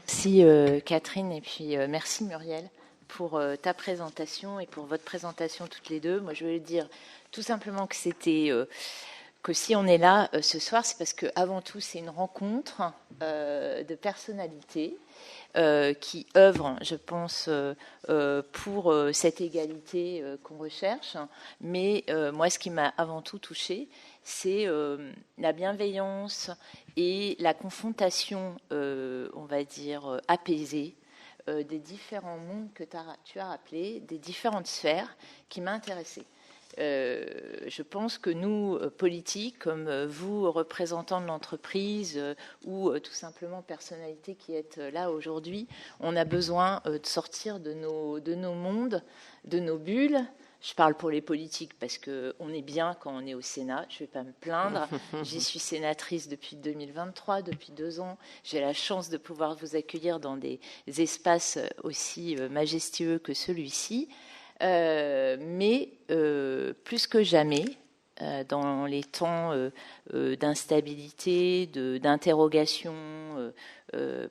Merci Catherine et puis merci Muriel pour ta présentation et pour votre présentation toutes les deux. Moi je voulais dire tout simplement que si on est là ce soir, c'est parce que avant tout c'est une rencontre de personnalités qui œuvrent, je pense, pour cette égalité qu'on recherche. Mais moi, ce qui m'a avant tout touchée, c'est la bienveillance et la confrontation, on va dire, apaisée des différents mondes que tu as rappelés, des différentes sphères qui m'a intéressée. Je pense que nous, politiques, comme vous, représentants de l'entreprise ou tout simplement personnalités qui êtes là aujourd'hui, on a besoin de sortir de nos mondes, de nos bulles. Je parle pour les politiques parce qu'on est bien quand on est au Sénat, je ne vais pas me plaindre. J'y suis sénatrice depuis 2023, depuis 2 ans. J'ai la chance de pouvoir vous accueillir dans des espaces aussi majestueux que celui-ci. Mais plus que jamais, dans les temps d'instabilité, d'interrogation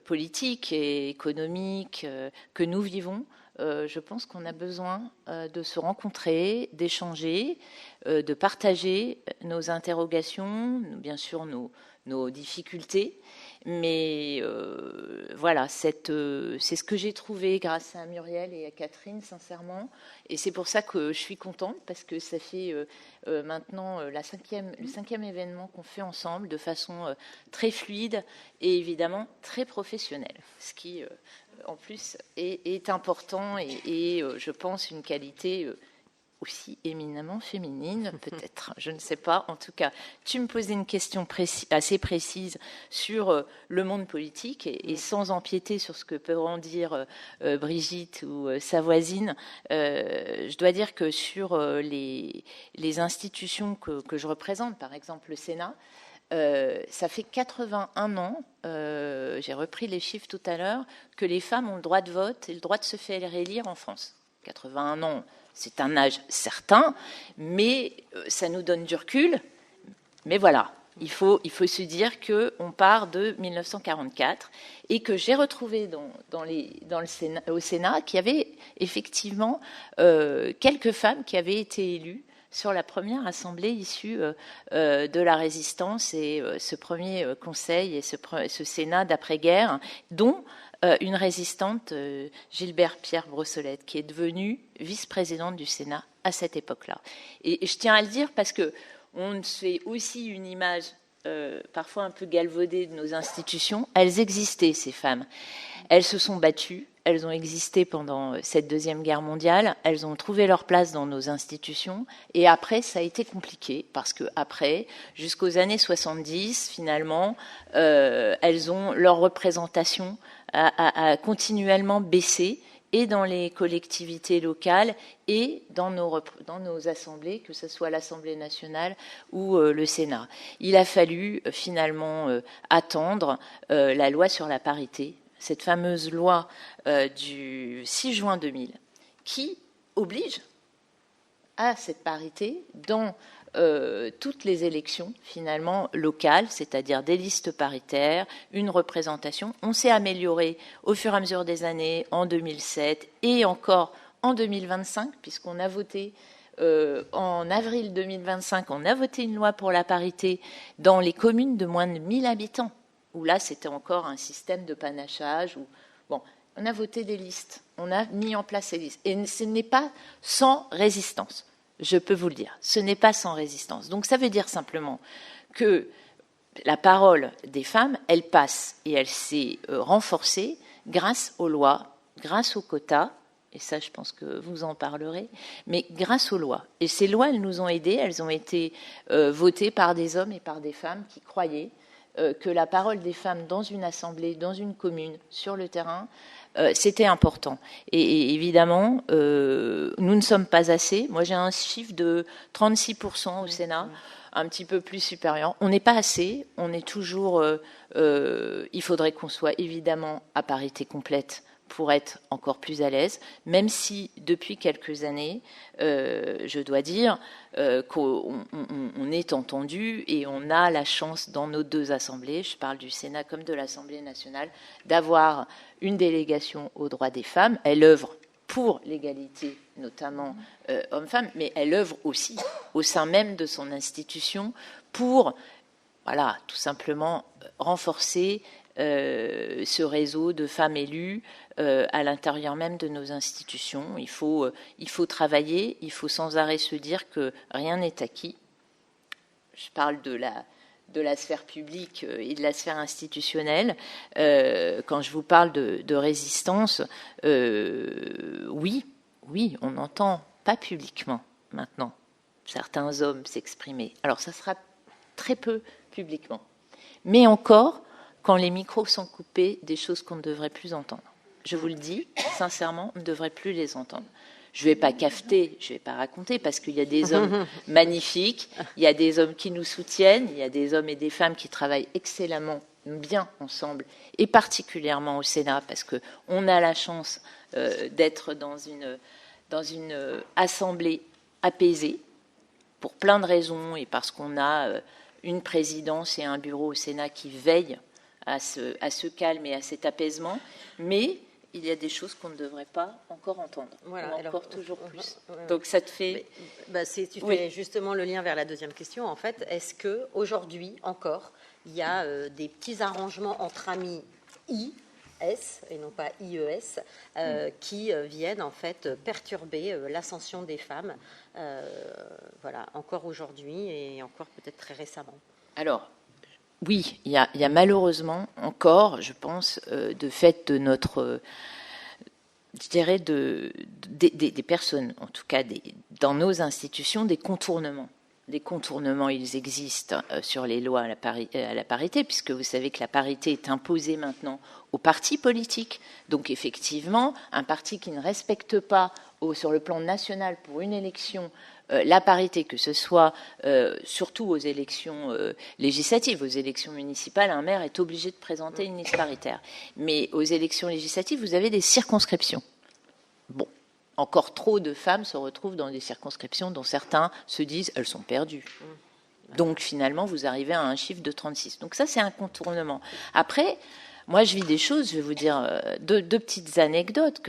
politique et économique que nous vivons, je pense qu'on a besoin de se rencontrer, d'échanger, de partager nos interrogations, bien sûr nos difficultés. Mais voilà, c'est ce que j'ai trouvé grâce à Muriel et à Catherine, sincèrement. Et c'est pour ça que je suis contente, parce que ça fait maintenant le 5e événement qu'on fait ensemble, de façon très fluide et évidemment très professionnelle. Ce qui, en plus, est important et je pense une qualité aussi éminemment féminine, peut-être, je ne sais pas. En tout cas, tu me posais une question assez précise sur le monde politique et sans empiéter sur ce que peuvent en dire Brigitte ou sa voisine, je dois dire que sur les institutions que je représente, par exemple le Sénat, ça fait 81 ans, j'ai repris les chiffres tout à l'heure, que les femmes ont le droit de vote et le droit de se faire réélire en France. 81 ans, c'est un âge certain, mais ça nous donne du recul. Mais voilà, il faut se dire qu'on part de 1944 et que j'ai retrouvé au Sénat qu'il y avait effectivement quelques femmes qui avaient été élues sur la première assemblée issue de la Résistance et ce premier conseil et ce Sénat d'après-guerre, dont une résistante, Gilbert Pierre Brossolette, qui est devenue vice-présidente du Sénat à cette époque-là. Et je tiens à le dire parce qu'on se fait aussi une image parfois un peu galvaudée de nos institutions. Elles existaient, ces femmes. Elles se sont battues. Elles ont existé pendant cette Deuxième Guerre mondiale. Elles ont trouvé leur place dans nos institutions. Et après, ça a été compliqué parce que après, jusqu'aux années 70, finalement, elles ont leur représentation a continuellement baissé, et dans les collectivités locales et dans nos assemblées, que ce soit l'Assemblée nationale ou le Sénat. Il a fallu finalement attendre la loi sur la parité, cette fameuse loi du 6 juin 2000, qui oblige à cette parité dans toutes les élections finalement locales, c'est-à-dire des listes paritaires, une représentation. On s'est amélioré au fur et à mesure des années, en 2007 et encore en 2025, puisqu'on a voté en avril 2025, on a voté une loi pour la parité dans les communes de moins de 1000 habitants, où là c'était encore un système de panachage. Bon, on a voté des listes, on a mis en place ces listes, et ce n'est pas sans résistance. Je peux vous le dire, ce n'est pas sans résistance. Donc ça veut dire simplement que la parole des femmes, elle passe et elle s'est renforcée grâce aux lois, grâce aux quotas, et ça je pense que vous en parlerez, mais grâce aux lois. Et ces lois, elles nous ont aidés, elles ont été votées par des hommes et par des femmes qui croyaient que la parole des femmes dans une assemblée, dans une commune, sur le terrain, c'était important. Et évidemment, nous ne sommes pas assez. Moi, j'ai un chiffre de 36% au Sénat, un petit peu plus supérieur. On n'est pas assez, on est toujours... il faudrait qu'on soit évidemment à parité complète pour être encore plus à l'aise, même si depuis quelques années, je dois dire qu'on est entendu et on a la chance dans nos deux assemblées, je parle du Sénat comme de l'Assemblée nationale, d'avoir une délégation aux droits des femmes. Elle œuvre pour l'égalité, notamment hommes-femmes, mais elle œuvre aussi au sein même de son institution pour, voilà, tout simplement renforcer ce réseau de femmes élues à l'intérieur même de nos institutions. Il faut travailler, il faut sans arrêt se dire que rien n'est acquis. Je parle de la sphère publique et de la sphère institutionnelle. Quand je vous parle de résistance, oui, on entend, pas publiquement maintenant, certains hommes s'exprimer. Alors ça sera très peu publiquement. Mais encore, quand les micros sont coupés, des choses qu'on ne devrait plus entendre. Je vous le dis, sincèrement, on ne devrait plus les entendre. Je ne vais pas cafeter, je ne vais pas raconter, parce qu'il y a des hommes magnifiques, il y a des hommes qui nous soutiennent, il y a des hommes et des femmes qui travaillent excellemment bien ensemble, et particulièrement au Sénat, parce qu'on a la chance d'être dans une assemblée apaisée, pour plein de raisons, et parce qu'on a une présidence et un bureau au Sénat qui veillent à ce calme et à cet apaisement, mais il y a des choses qu'on ne devrait pas encore entendre, voilà, ou encore alors, toujours plus. Donc ça te fait... tu fais justement le lien vers la deuxième question. En fait, est-ce qu'aujourd'hui encore, il y a des petits arrangements entre amis IS, et non pas IES, qui viennent en fait perturber l'ascension des femmes, voilà, encore aujourd'hui et encore peut-être très récemment? Alors, oui, il y a malheureusement encore, je pense, de fait de notre, je dirais, des personnes, en tout cas dans nos institutions, des contournements. Des contournements, ils existent sur les lois à la parité, puisque vous savez que la parité est imposée maintenant aux partis politiques. Donc effectivement, un parti qui ne respecte pas sur le plan national pour une élection la parité, que ce soit surtout aux élections législatives, aux élections municipales, un maire est obligé de présenter une liste paritaire. Mais aux élections législatives, vous avez des circonscriptions. Bon, encore trop de femmes se retrouvent dans des circonscriptions dont certains se disent elles sont perdues. Donc finalement, vous arrivez à un chiffre de 36. Donc ça, c'est un contournement. Après, moi, je vis des choses, je vais vous dire deux petites anecdotes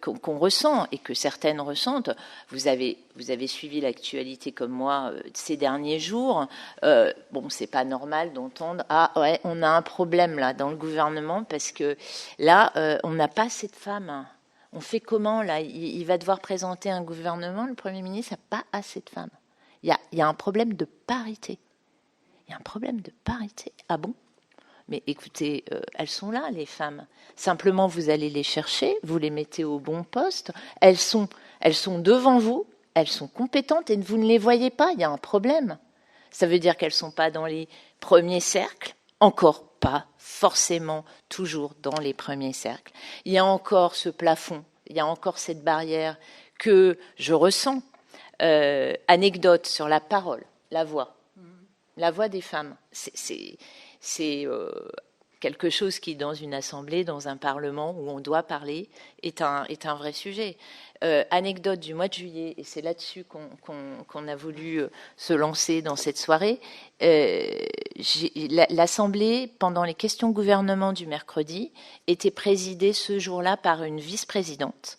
qu'on ressent et que certaines ressentent. Vous avez suivi l'actualité comme moi ces derniers jours. Bon, c'est pas normal d'entendre ouais, on a un problème là dans le gouvernement parce que là, on n'a pas assez de femmes. On fait comment là? Il va devoir présenter un gouvernement, le Premier ministre n'a pas assez de femmes. Il y a un problème de parité. Il y a un problème de parité. Ah bon? Mais écoutez, elles sont là, les femmes. Simplement, vous allez les chercher, vous les mettez au bon poste. Elles sont devant vous, elles sont compétentes et vous ne les voyez pas. Il y a un problème. Ça veut dire qu'elles ne sont pas dans les premiers cercles, encore pas forcément toujours dans les premiers cercles. Il y a encore ce plafond, il y a encore cette barrière que je ressens. Anecdote sur la parole, la voix des femmes. C'est quelque chose qui, dans une assemblée, dans un parlement où on doit parler, est un vrai sujet. Anecdote du mois de juillet, et c'est là-dessus qu'on a voulu se lancer dans cette soirée. L'Assemblée, pendant les questions gouvernement du mercredi, était présidée ce jour-là par une vice-présidente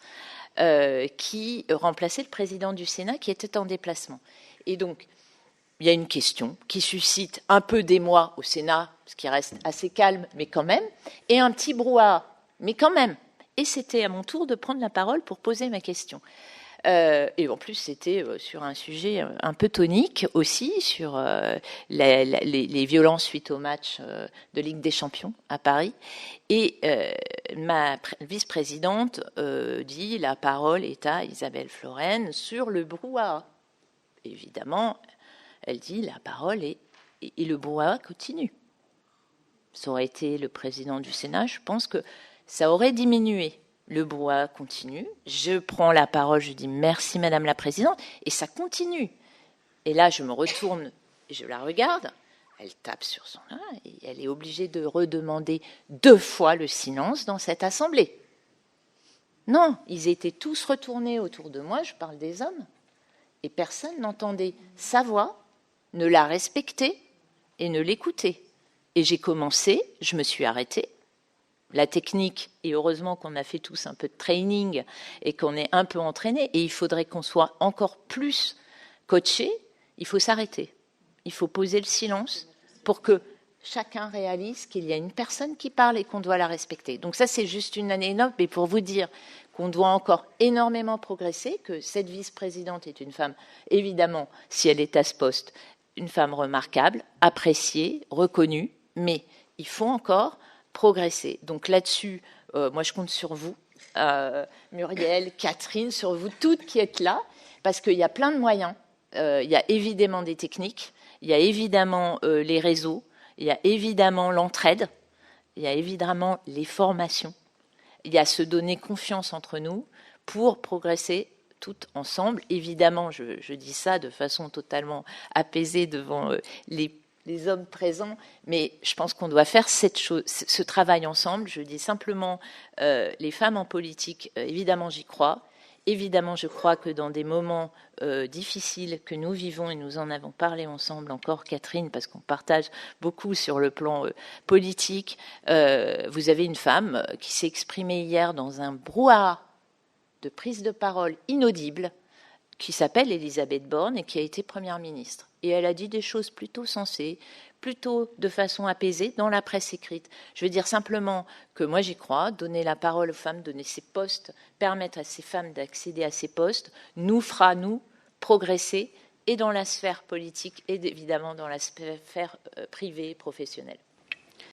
qui remplaçait le président du Sénat qui était en déplacement. Et donc, il y a une question qui suscite un peu d'émoi au Sénat, ce qui reste assez calme, mais quand même, et un petit brouhaha, mais quand même. Et c'était à mon tour de prendre la parole pour poser ma question. Et en plus, c'était sur un sujet un peu tonique aussi, sur les violences suite au match de Ligue des Champions à Paris. Et ma vice-présidente dit « La parole est à Isabelle Florennes sur le brouhaha ». Évidemment, elle dit la parole et le brouhaha continue. Ça aurait été le président du Sénat, je pense que ça aurait diminué. Le brouhaha continue. Je prends la parole, je dis merci Madame la Présidente, et ça continue. Et là, je me retourne Et je la regarde, elle tape sur son main et elle est obligée de redemander 2 fois le silence dans cette assemblée. Non, ils étaient tous retournés autour de moi, je parle des hommes, et personne n'entendait sa voix, ne la respectait et ne l'écoutait. Et j'ai commencé, je me suis arrêtée. La technique, et heureusement qu'on a fait tous un peu de training et qu'on est un peu entraîné, et il faudrait qu'on soit encore plus coaché, il faut s'arrêter. Il faut poser le silence pour que chacun réalise qu'il y a une personne qui parle et qu'on doit la respecter. Donc ça, c'est juste une anecdote, mais pour vous dire qu'on doit encore énormément progresser, que cette vice-présidente est une femme, évidemment, si elle est à ce poste, une femme remarquable, appréciée, reconnue, mais il faut encore progresser. Donc là-dessus, moi je compte sur vous, Muriel, Catherine, sur vous toutes qui êtes là, parce qu'il y a plein de moyens. Il y a évidemment des techniques, il y a évidemment les réseaux, il y a évidemment l'entraide, il y a évidemment les formations, il y a se donner confiance entre nous pour progresser toutes ensemble. Évidemment, je dis ça de façon totalement apaisée devant les hommes présents, mais je pense qu'on doit faire ce travail ensemble. Je dis simplement, les femmes en politique, évidemment j'y crois. Évidemment, je crois que dans des moments difficiles que nous vivons, et nous en avons parlé ensemble encore, Catherine, parce qu'on partage beaucoup sur le plan politique, vous avez une femme qui s'est exprimée hier dans un brouhaha de prise de parole inaudible, qui s'appelle Elisabeth Borne et qui a été Première ministre. Et elle a dit des choses plutôt sensées, plutôt de façon apaisée dans la presse écrite. Je veux dire simplement que moi j'y crois, donner la parole aux femmes, donner ces postes, permettre à ces femmes d'accéder à ces postes, nous fera, nous, progresser, et dans la sphère politique et évidemment dans la sphère privée et professionnelle.